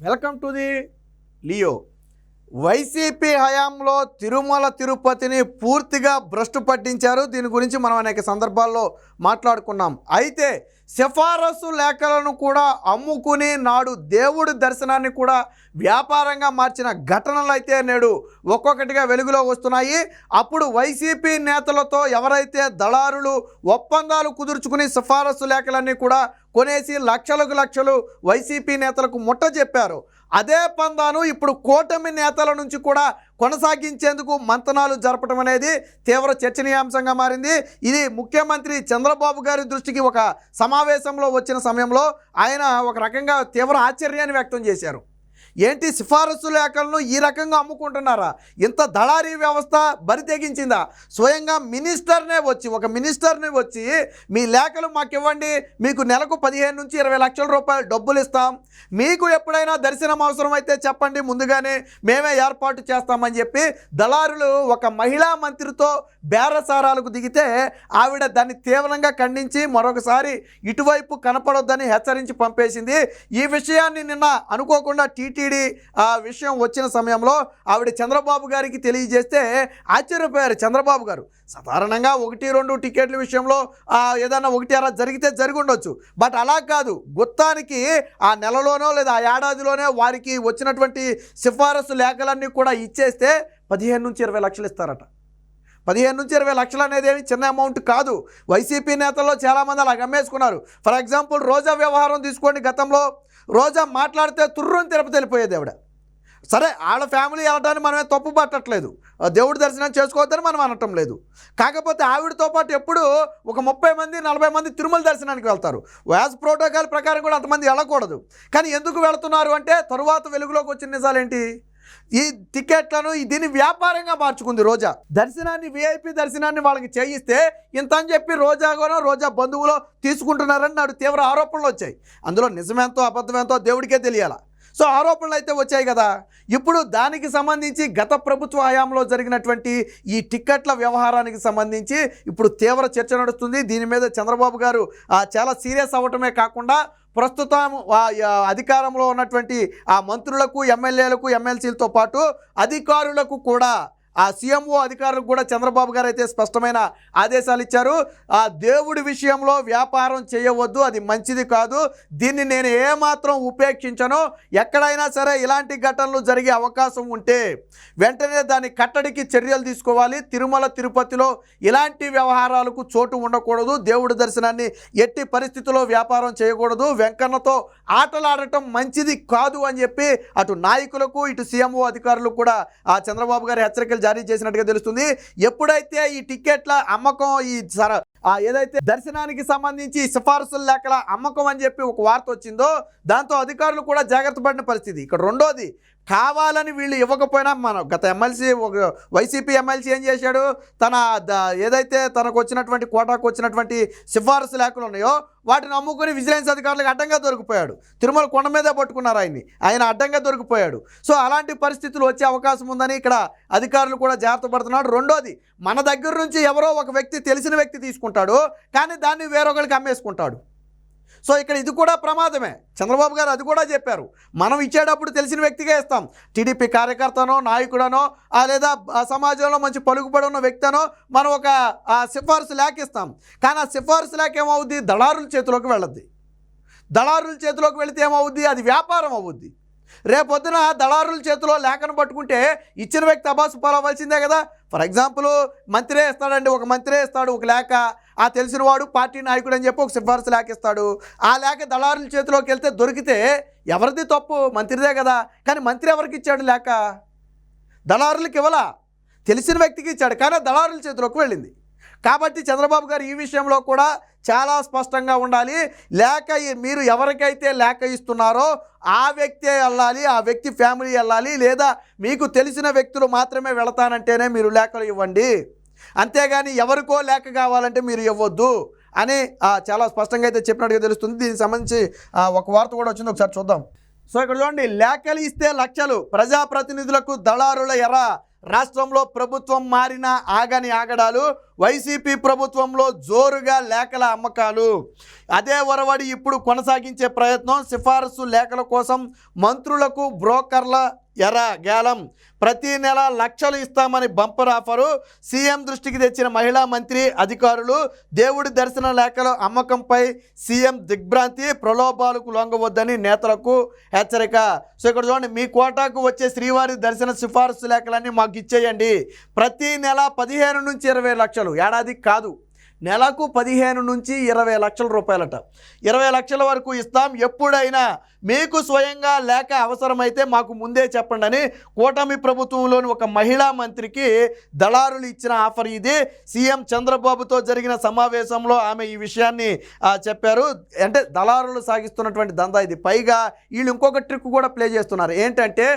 Welcome to the Leo. YCP హయాంలో తిరుమల తిరుపతిని పూర్తిగా భ్రష్టు పట్టించారు. దీని గురించి మనం అనేక సందర్భాల్లో మాట్లాడుకున్నాం. అయితే సిఫారసు లేఖలను కూడా అమ్ముకుని నాడు దేవుడి దర్శనాన్ని కూడా వ్యాపారంగా మార్చిన ఘటనలు అయితే నేడు ఒక్కొక్కటిగా వెలుగులో వస్తున్నాయి. అప్పుడు వైసీపీ నేతలతో ఎవరైతే దళారులు ఒప్పందాలు కుదుర్చుకుని సిఫారసు లేఖలన్నీ కూడా కొనేసి లక్షలకు లక్షలు వైసీపీ నేతలకు ముట్ట చెప్పారు, అదే పందాను ఇప్పుడు కూటమి నేతల నుంచి కూడా కొనసాగించేందుకు మంతనాలు జరపడం అనేది తీవ్ర చర్చనీయాంశంగా మారింది. ఇది ముఖ్యమంత్రి చంద్రబాబు గారి దృష్టికి ఒక సమావేశంలో వచ్చిన సమయంలో ఆయన ఒక రకంగా తీవ్ర ఆశ్చర్యాన్ని వ్యక్తం చేశారు. ఏంటి, సిఫారసు లేఖలను ఈ రకంగా అమ్ముకుంటున్నారా? ఇంత దళారీ వ్యవస్థ బరి తెగించిందా? స్వయంగా ఒక మినిస్టర్ని వచ్చి మీ లేఖలు మాకు ఇవ్వండి, మీకు నెలకు 15 నుంచి 20 లక్షల రూపాయలు డబ్బులు ఇస్తాం, మీకు ఎప్పుడైనా దర్శనం అవసరమైతే చెప్పండి, ముందుగానే మేమే ఏర్పాటు చేస్తామని చెప్పి దళారులు ఒక మహిళా మంత్రితో బేరసారాలకు దిగితే ఆవిడ దాన్ని తీవ్రంగా ఖండించి మరొకసారి ఇటువైపు కనపడొద్దని హెచ్చరించి పంపేసింది. ఈ విషయాన్ని నిన్న అనుకోకుండా టీటీడీ ఆ విషయం వచ్చిన సమయంలో ఆవిడ చంద్రబాబు గారికి తెలియజేస్తే ఆశ్చర్యపోయారు చంద్రబాబు గారు. సాధారణంగా 1-2 టికెట్ల విషయంలో ఏదైనా 1-6 జరిగితే జరిగి ఉండొచ్చు, బట్ అలా కాదు. మొత్తానికి ఆ నెలలోనో లేదా ఆ ఏడాదిలోనే వారికి వచ్చినటువంటి సిఫారసు లేఖలన్నీ కూడా ఇచ్చేస్తే 15 నుంచి 20 లక్షలు ఇస్తారట. 15 నుంచి 20 లక్షలు అనేది ఏమి చిన్న అమౌంట్ కాదు. వైసీపీ నేతల్లో చాలామంది అలా గమ్మేసుకున్నారు. ఫర్ ఎగ్జాంపుల్ రోజా వ్యవహారం తీసుకోండి. గతంలో రోజా మాట్లాడితే తుర్రుని తిరుపతి వెళ్ళిపోయేది ఆవిడ. సరే, వాళ్ళ ఫ్యామిలీ వెళ్ళడానికి మనమే తప్పు పట్టట్లేదు, దేవుడి దర్శనం చేసుకోవద్దని మనం అనటం లేదు. కాకపోతే ఆవిడతో పాటు ఎప్పుడు ఒక 30 మంది 40 మంది తిరుమల దర్శనానికి వెళ్తారు. యాజ్ ప్రోటోకాల్ ప్రకారం కూడా అంతమంది వెళ్ళకూడదు. కానీ ఎందుకు వెళుతున్నారు అంటే తరువాత వెలుగులోకి వచ్చిన నిజాలేంటి? ఈ టికెట్లను దీన్ని వ్యాపారంగా మార్చుకుంది రోజా. దర్శనాన్ని VIP దర్శనాన్ని వాళ్ళకి చేయిస్తే ఇంత అని చెప్పి రోజా బంధువులు తీసుకుంటున్నారని నాడు తీవ్ర ఆరోపణలు వచ్చాయి. అందులో నిజమేంతో అబద్ధమేంతో దేవుడికే తెలియాల. సో ఆరోపణలు అయితే వచ్చాయి కదా. ఇప్పుడు దానికి సంబంధించి గత ప్రభుత్వ హయాంలో జరిగినటువంటి ఈ టిక్కెట్ల వ్యవహారానికి సంబంధించి ఇప్పుడు తీవ్ర చర్చ నడుస్తుంది. దీని మీద చంద్రబాబు గారు చాలా సీరియస్ అవ్వటమే కాకుండా ప్రస్తుతం అధికారంలో ఉన్నటువంటి ఆ మంత్రులకు, ఎమ్మెల్యేలకు, ఎమ్మెల్సీలతో పాటు అధికారులకు కూడా, ఆ CMO అధికారులకు కూడా చంద్రబాబు గారు అయితే స్పష్టమైన ఆదేశాలు ఇచ్చారు. ఆ దేవుడి విషయంలో వ్యాపారం చేయవద్దు, అది మంచిది కాదు, దీన్ని నేను ఏమాత్రం ఉపేక్షించను. ఎక్కడైనా సరే ఇలాంటి ఘటనలు జరిగే అవకాశం ఉంటే వెంటనే దాన్ని కట్టడికి చర్యలు తీసుకోవాలి. తిరుమల తిరుపతిలో ఇలాంటి వ్యవహారాలకు చోటు ఉండకూడదు. దేవుడి దర్శనాన్ని ఎట్టి పరిస్థితుల్లో వ్యాపారం చేయకూడదు. వెంకన్నతో ఆటలాడటం మంచిది కాదు అని చెప్పి అటు నాయకులకు, ఇటు CMO అధికారులకు కూడా ఆ చంద్రబాబు గారి హెచ్చరికలు జారీ చేసినట్టుగా తెలుస్తుంది. ఎప్పుడైతే ఈ టికెట్ల అమ్మకం, ఏదైతే దర్శనానికి సంబంధించి సిఫారసుల లేఖల అమ్మకం అని చెప్పి ఒక వార్త వచ్చిందో దాంతో అధికారులు కూడా జాగ్రత్త పడిన పరిస్థితి. ఇక్కడ రెండోది, కావాలని వీళ్ళు ఇవ్వకపోయినా గత ఎమ్మెల్సీ, ఒక వైసీపీ ఎమ్మెల్సీ ఏం చేశాడు, ఏదైతే తనకు వచ్చినటువంటి కోటాకు వచ్చినటువంటి సిఫారసు లేఖలు ఉన్నాయో వాటిని అమ్ముకుని విజిలెన్స్ అధికారులకు అడ్డంగా దొరికిపోయాడు. తిరుమల కొండ మీదే పట్టుకున్నారు ఆయన అడ్డంగా దొరికిపోయాడు. సో అలాంటి పరిస్థితులు వచ్చే అవకాశం ఉందని ఇక్కడ అధికారులు కూడా జాగ్రత్త పడుతున్నాడు. రెండోది, మన దగ్గర నుంచి ఎవరో ఒక వ్యక్తి, తెలిసిన వ్యక్తి తీసుకుంటాడు, కానీ దాన్ని వేరొకరికి అమ్మేసుకుంటాడు. సో ఇక్కడ ఇది కూడా ప్రమాదమే. చంద్రబాబు గారు అది కూడా చెప్పారు, మనం ఇచ్చేటప్పుడు తెలిసిన వ్యక్తిగా ఇస్తాం. టీడీపీ కార్యకర్తనో, నాయకుడనో, లేదా సమాజంలో మంచి పలుకుబడి ఉన్న వ్యక్తనో మనం ఒక సిఫారసు లేఖ ఇస్తాం. కానీ ఆ సిఫారసు లేఖ ఏమవుద్ది? దళారుల చేతిలోకి వెళ్ళద్ది. దళారుల చేతిలోకి వెళితే ఏమవుద్ది? అది వ్యాపారం అవుద్ది. రేపొద్దున దళారుల చేతిలో లేఖను పట్టుకుంటే ఇచ్చిన వ్యక్తి అబాసు పాలవలసిందే కదా. ఫర్ ఎగ్జాంపుల్, మంత్రే ఇస్తాడండి, ఒక మంత్రే ఇస్తాడు ఒక లేఖ, ఆ తెలిసిన వాడు పార్టీ నాయకుడు అని చెప్పి ఒక సిఫారసు లేఖ ఇస్తాడు. ఆ లేఖ దళారుల చేతిలోకి వెళ్తే దొరికితే ఎవరిది తప్పు? మంత్రిదే కదా. కానీ మంత్రి ఎవరికి ఇచ్చాడు లేఖ? దళారులకు ఇవ్వలా, తెలిసిన వ్యక్తికి ఇచ్చాడు, కానీ దళారుల చేతిలోకి వెళ్ళింది. కాబట్టి చంద్రబాబు గారు ఈ విషయంలో కూడా చాలా స్పష్టంగా ఉండాలి. లేఖ మీరు ఎవరికైతే లేఖ ఇస్తున్నారో ఆ వ్యక్తే వెళ్ళాలి, ఆ వ్యక్తి ఫ్యామిలీ వెళ్ళాలి, లేదా మీకు తెలిసిన వ్యక్తులు మాత్రమే వెళతానంటేనే మీరు లేఖలు ఇవ్వండి, అంతేగాని ఎవరికో లేఖ కావాలంటే మీరు ఇవ్వద్దు అని చాలా స్పష్టంగా అయితే చెప్పినట్టుగా తెలుస్తుంది. దీనికి సంబంధించి ఒక వార్త కూడా వచ్చింది, ఒకసారి చూద్దాం. సో ఇక్కడ చూడండి, లేఖలు ఇస్తే లక్షలు, ప్రజాప్రతినిధులకు దళారుల ఎర, రాష్ట్రంలో ప్రభుత్వం మారిన ఆగని ఆగడాలు, వైసీపీ ప్రభుత్వంలో జోరుగా లేఖల అమ్మకాలు. అదే ఒరవడి ఇప్పుడు కొనసాగించే ప్రయత్నం. సిఫారసు లేఖల కోసం మంత్రులకు బ్రోకర్ల గేలం. ప్రతి నెల లక్షలు ఇస్తామని బంపర్ ఆఫరు. సీఎం దృష్టికి తెచ్చిన మహిళా మంత్రి, అధికారులు. దేవుడి దర్శన లేఖల అమ్మకంపై సీఎం దిగ్భ్రాంతి. ప్రలోభాలకు లొంగవద్దని నేతలకు హెచ్చరిక. సో ఇక్కడ చూడండి, మీ కోటాకు వచ్చే శ్రీవారి దర్శన సిఫారసు లేఖలన్నీ మాకు ఇచ్చేయండి. ప్రతి నెల 15 నుంచి 20 లక్షలు, ఏడాది కాదు, నెలకు 15 నుంచి 20 లక్షల రూపాయలట. 20 లక్షల వరకు ఇస్తాం. ఎప్పుడైనా మీకు స్వయంగా లేఖ అవసరమైతే మాకు ముందే చెప్పండి అని కూటమి ప్రభుత్వంలోని ఒక మహిళా మంత్రికి దళారులు ఇచ్చిన ఆఫర్ ఇది. సీఎం చంద్రబాబుతో జరిగిన సమావేశంలో ఆమె ఈ విషయాన్ని చెప్పారు. అంటే దళారులు సాగిస్తున్నటువంటి దందా ఇది. పైగా వీళ్ళు ఇంకొక ట్రిక్ కూడా ప్లే చేస్తున్నారు. ఏంటంటే,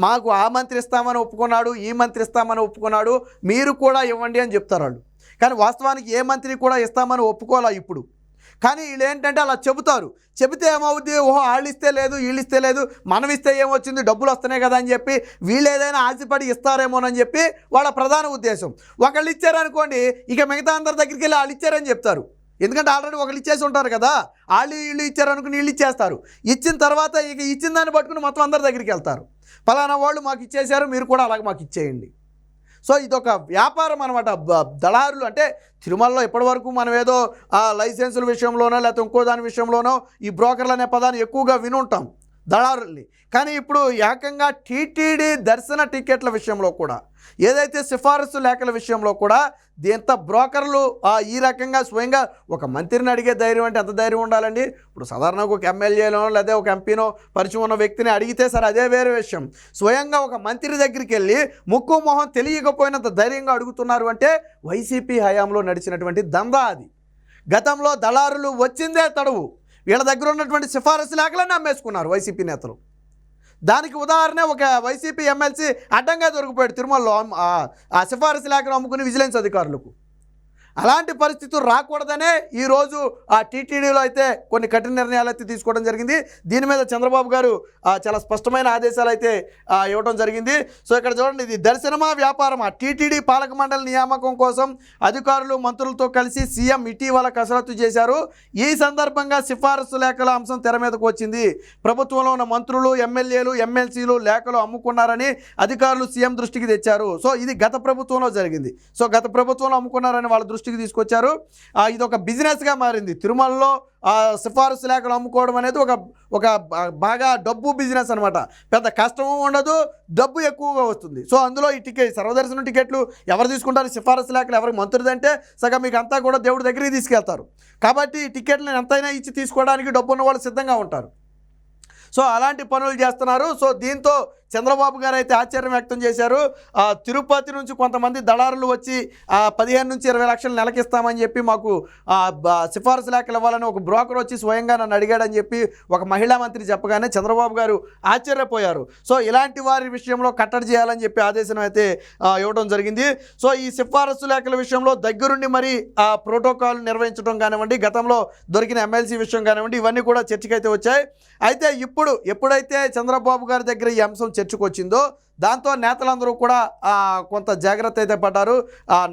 మాకు ఆ మంత్రి ఇస్తామని ఒప్పుకున్నాడు, ఈ మంత్రి ఇస్తామని ఒప్పుకున్నాడు, మీరు కూడా ఇవ్వండి అని చెప్తారు వాళ్ళు. కానీ వాస్తవానికి ఏ మంత్రి కూడా ఇస్తామని ఒప్పుకోవాలా ఇప్పుడు. కానీ వీళ్ళు ఏంటంటే అలా చెబుతారు. చెబితే ఏమవుద్ది, ఓహో వాళ్ళు ఇస్తే లేదు, వీళ్ళు ఇస్తే లేదు, మనం ఇస్తే ఏమొచ్చింది, డబ్బులు వస్తున్నాయి కదా అని చెప్పి వీళ్ళు ఏదైనా ఆశపడి ఇస్తారేమోనని చెప్పి వాళ్ళ ప్రధాన ఉద్దేశం. ఒకళ్ళు ఇచ్చారనుకోండి, ఇక మిగతా అందరి దగ్గరికి వెళ్ళి వాళ్ళు ఇచ్చారని చెప్తారు. ఎందుకంటే ఆల్రెడీ ఒకళ్ళు ఇచ్చేసి ఉంటారు కదా, వాళ్ళు వీళ్ళు ఇచ్చారనుకుని వీళ్ళు ఇచ్చేస్తారు. ఇచ్చిన తర్వాత ఇక ఇచ్చిన దాన్ని పట్టుకుని మొత్తం అందరి దగ్గరికి వెళ్తారు. ఫలానా వాళ్ళు మాకు ఇచ్చేశారు, మీరు కూడా అలాగే మాకు ఇచ్చేయండి. సో ఇదొక వ్యాపారం అనమాట. దళారులు అంటే తిరుమలలో ఇప్పటివరకు మనం ఏదో లైసెన్సుల విషయంలోనో లేకపోతే ఇంకో దాని విషయంలోనో ఈ బ్రోకర్లు అనే పదాన్ని ఎక్కువగా వినుంటాం, దళారుల్ని. కానీ ఇప్పుడు ఏకంగా టీటీడీ దర్శన టికెట్ల విషయంలో కూడా, ఏదైతే సిఫారసు లేఖల విషయంలో కూడా దీంతో బ్రోకర్లు ఈ రకంగా స్వయంగా ఒక మంత్రిని అడిగే ధైర్యం అంటే ఎంత ధైర్యం ఉండాలండి. ఇప్పుడు సాధారణంగా ఒక ఎమ్మెల్యేనో లేదా ఒక ఎంపీనో పరిచయం ఉన్న వ్యక్తిని అడిగితే సరే అదే వేరే విషయం. స్వయంగా ఒక మంత్రి దగ్గరికి వెళ్ళి ముక్కు మొహం తెలియకపోయినంత ధైర్యంగా అడుగుతున్నారు అంటే వైసీపీ హయాంలో నడిచినటువంటి దందా అది. గతంలో దళారులు వచ్చిందే తడువు, వీళ్ళ దగ్గర ఉన్నటువంటి సిఫారసు లేఖలన్నీ అమ్మేసుకున్నారు వైసీపీ నేతలు. దానికి ఉదాహరణ ఒక వైసీపీ ఎమ్మెల్సీ అడ్డంగా దొరికిపోయాడు తిరుమలలో ఆ సిఫారసు లేఖను అమ్ముకుని విజిలెన్స్ అధికారులకు. అలాంటి పరిస్థితులు రాకూడదనే ఈరోజు ఆ టీటీడీలో అయితే కొన్ని కఠిన నిర్ణయాలు అయితే తీసుకోవడం జరిగింది. దీని మీద చంద్రబాబు గారు చాలా స్పష్టమైన ఆదేశాలు అయితే ఇవ్వడం జరిగింది. సో ఇక్కడ చూడండి, ఇది దర్శనమా వ్యాపారమా? టీటీడీ పాలక మండలి నియామకం కోసం అధికారులు మంత్రులతో కలిసి సీఎం ఇటీవల కసరత్తు చేశారు. ఈ సందర్భంగా సిఫారసు లేఖల అంశం తెర మీదకు వచ్చింది. ప్రభుత్వంలో ఉన్న మంత్రులు, ఎమ్మెల్యేలు, ఎమ్మెల్సీలు లేఖలు అమ్ముకున్నారని అధికారులు సీఎం దృష్టికి తెచ్చారు. సో ఇది గత ప్రభుత్వంలో జరిగింది. సో గత ప్రభుత్వంలో అమ్ముకున్నారని వాళ్ళ దృష్టికి తీసుకొచ్చారు. ఇది ఒక బిజినెస్గా మారింది. తిరుమలలో సిఫారసు లేఖలు అమ్ముకోవడం అనేది ఒక బాగా డబ్బు బిజినెస్ అనమాట. పెద్ద కష్టము ఉండదు, డబ్బు ఎక్కువగా వస్తుంది. సో అందులో ఈ సర్వదర్శనం టికెట్లు ఎవరు తీసుకుంటారు, సిఫారసు లేఖలు ఎవరికి మంత్రిదంటే సగం మీకు అంతా కూడా దేవుడి దగ్గరికి తీసుకెళ్తారు. కాబట్టి ఈ టికెట్లను ఎంతైనా ఇచ్చి తీసుకోవడానికి డబ్బు ఉన్న వాళ్ళు సిద్ధంగా ఉంటారు. సో అలాంటి పనులు చేస్తున్నారు. సో దీంతో చంద్రబాబు గారు అయితే ఆశ్చర్యం వ్యక్తం చేశారు. తిరుపతి నుంచి కొంతమంది దళారులు వచ్చి 15 నుంచి 20 లక్షలు నెలకిస్తామని చెప్పి మాకు సిఫారసు లేఖలు ఇవ్వాలని ఒక బ్రోకర్ వచ్చి స్వయంగా నన్ను అడిగాడని చెప్పి ఒక మహిళా మంత్రి చెప్పగానే చంద్రబాబు గారు ఆశ్చర్యపోయారు. సో ఇలాంటి వారి విషయంలో కట్టడి చేయాలని చెప్పి ఆదేశం అయితే ఇవ్వడం జరిగింది. సో ఈ సిఫారసు లేఖల విషయంలో దగ్గరుండి మరి ప్రోటోకాల్ నిర్వహించడం కానివ్వండి, గతంలో దొరికిన ఎమ్మెల్సీ విషయం కానివ్వండి, ఇవన్నీ కూడా చర్చకైతే వచ్చాయి. అయితే ఎప్పుడైతే చంద్రబాబు గారి దగ్గర ఈ అంశం చర్చకు వచ్చిందో దాంతో నేతలందరూ కూడా కొంత జాగ్రత్త అయితే పడ్డారు.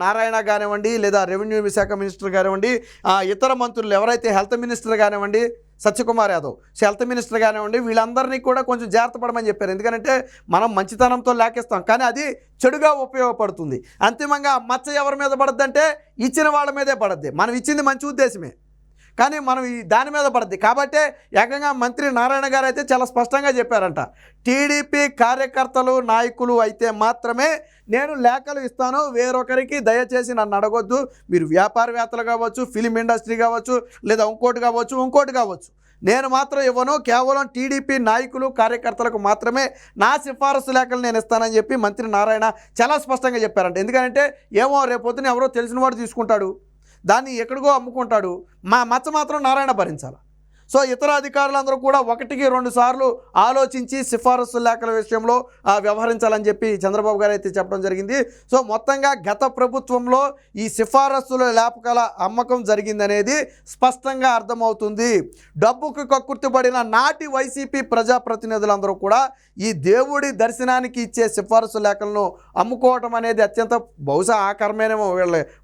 నారాయణ కానివ్వండి, లేదా రెవెన్యూ శాఖ మినిస్టర్ కానివ్వండి, ఇతర మంత్రులు ఎవరైతే హెల్త్ మినిస్టర్ కానివ్వండి, సత్యకుమార్ యాదవ్ హెల్త్ మినిస్టర్ కానివ్వండి, వీళ్ళందరినీ కూడా కొంచెం జాగ్రత్త పడమని చెప్పారు. ఎందుకంటే మనం మంచితనంతో లేకేస్తాం, కానీ అది చెడుగా ఉపయోగపడుతుంది. అంతిమంగా మచ్చ ఎవరి మీద పడద్దంటే ఇచ్చిన వాళ్ళ మీదే పడద్ది. మనం ఇచ్చింది మంచి ఉద్దేశమే, కానీ మనం దాని మీద పడుతుంది. కాబట్టి ఏకంగా మంత్రి నారాయణ గారు అయితే చాలా స్పష్టంగా చెప్పారంట, టీడీపీ కార్యకర్తలు, నాయకులు అయితే మాత్రమే నేను లేఖలు ఇస్తాను, వేరొకరికి దయచేసి నన్ను అడగొద్దు. మీరు వ్యాపారవేత్తలు కావచ్చు, ఫిలిం ఇండస్ట్రీ కావచ్చు, లేదా ఇంకోటి కావచ్చు, నేను మాత్రం ఇవ్వను. కేవలం టీడీపీ నాయకులు, కార్యకర్తలకు మాత్రమే నా సిఫారసు లేఖలు నేను ఇస్తానని చెప్పి మంత్రి నారాయణ చాలా స్పష్టంగా చెప్పారంట. ఎందుకంటే ఏమో రేపొద్దున ఎవరో తెలిసిన వాడు తీసుకుంటాడు, దాన్ని ఎక్కడికో అమ్ముకుంటాడు, మా మచ్చ మాత్రం నారాయణ భరించాలి. సో ఇతర అధికారులందరూ కూడా 1-2 సార్లు ఆలోచించి సిఫారసు లేఖల విషయంలో వ్యవహరించాలని చెప్పి చంద్రబాబు గారు అయితే చెప్పడం జరిగింది. సో మొత్తంగా గత ప్రభుత్వంలో ఈ సిఫారసుల లేఖల అమ్మకం జరిగిందనేది స్పష్టంగా అర్థమవుతుంది. డబ్బుకు కక్కుర్తిపడిన నాటి వైసీపీ ప్రజాప్రతినిధులందరూ కూడా ఈ దేవుడి దర్శనానికి ఇచ్చే సిఫారసు లేఖలను అమ్ముకోవటం అనేది అత్యంత బహుశా ఆకరమేనేమో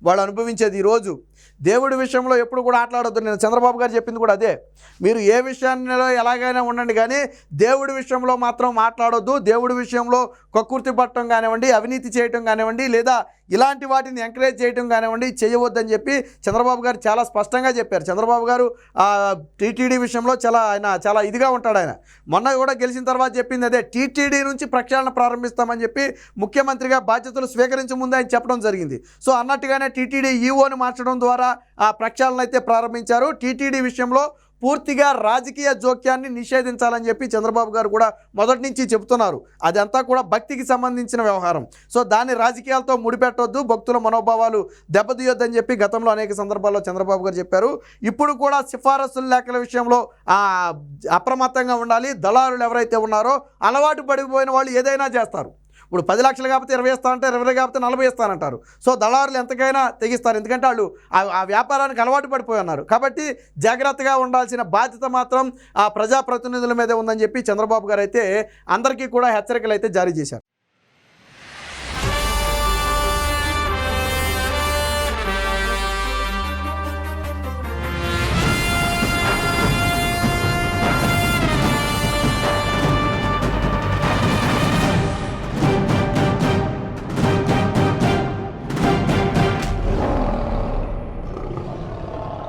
వాళ్ళు అనుభవించేది. ఈరోజు దేవుడి విషయంలో ఎప్పుడు కూడా ఆటలాడొద్దు. నేను చంద్రబాబు గారు చెప్పింది కూడా అదే. మీరు ఏ విషయాల్లో ఎలాగైనా ఉండండి, కానీ దేవుడి విషయంలో మాత్రం మాట్లాడొద్దు. దేవుడి విషయంలో కక్కుర్తి పట్టడం కానివ్వండి, అవినీతి చేయటం కానివ్వండి, లేదా ఇలాంటి వాటిని ఎంకరేజ్ చేయటం కానివ్వండి చేయవద్దని చెప్పి చంద్రబాబు గారు చాలా స్పష్టంగా చెప్పారు. చంద్రబాబు గారు టీటీడీ విషయంలో చాలా ఇదిగా ఉంటాడు. ఆయన మొన్న కూడా గెలిచిన తర్వాత చెప్పింది అదే, టీటీడీ నుంచి ప్రక్షాళన ప్రారంభిస్తామని చెప్పి ముఖ్యమంత్రిగా బాధ్యతలు స్వీకరించే ముందు ఆయన చెప్పడం జరిగింది. సో అన్నట్టుగానే టీటీడీ ఈఓని మార్చడం ద్వారా ఆ ప్రక్షాళన అయితే ప్రారంభించారు. టీటీడీ విషయంలో పూర్తిగా రాజకీయ జోక్యాన్ని నిషేధించాలని చెప్పి చంద్రబాబు గారు కూడా మొదటి నుంచి చెబుతున్నారు. అదంతా కూడా భక్తికి సంబంధించిన వ్యవహారం. సో దాన్ని రాజకీయాలతో ముడిపెట్టొద్దు, భక్తుల మనోభావాలు దెబ్బతీయొద్దని చెప్పి గతంలో అనేక సందర్భాల్లో చంద్రబాబు గారు చెప్పారు. ఇప్పుడు కూడా సిఫారసుల లేఖల విషయంలో అప్రమత్తంగా ఉండాలి. దళారులు ఎవరైతే ఉన్నారో అలవాటు పడిపోయిన వాళ్ళు ఏదైనా చేస్తారు. ఇప్పుడు 10 లక్షలు కాకపోతే 20 ఇస్తానంటారు, 20 కాకపోతే 40 ఇస్తానంటారు. సో దళారులు ఎంతకైనా తెగిస్తారు, ఎందుకంటే వాళ్ళు ఆ వ్యాపారానికి అలవాటు పడిపోయి ఉన్నారు. కాబట్టి జాగ్రత్తగా ఉండాల్సిన బాధ్యత మాత్రం ఆ ప్రజాప్రతినిధుల మీదే ఉందని చెప్పి చంద్రబాబు గారు అయితే అందరికీ కూడా హెచ్చరికలు అయితే జారీ చేశారు.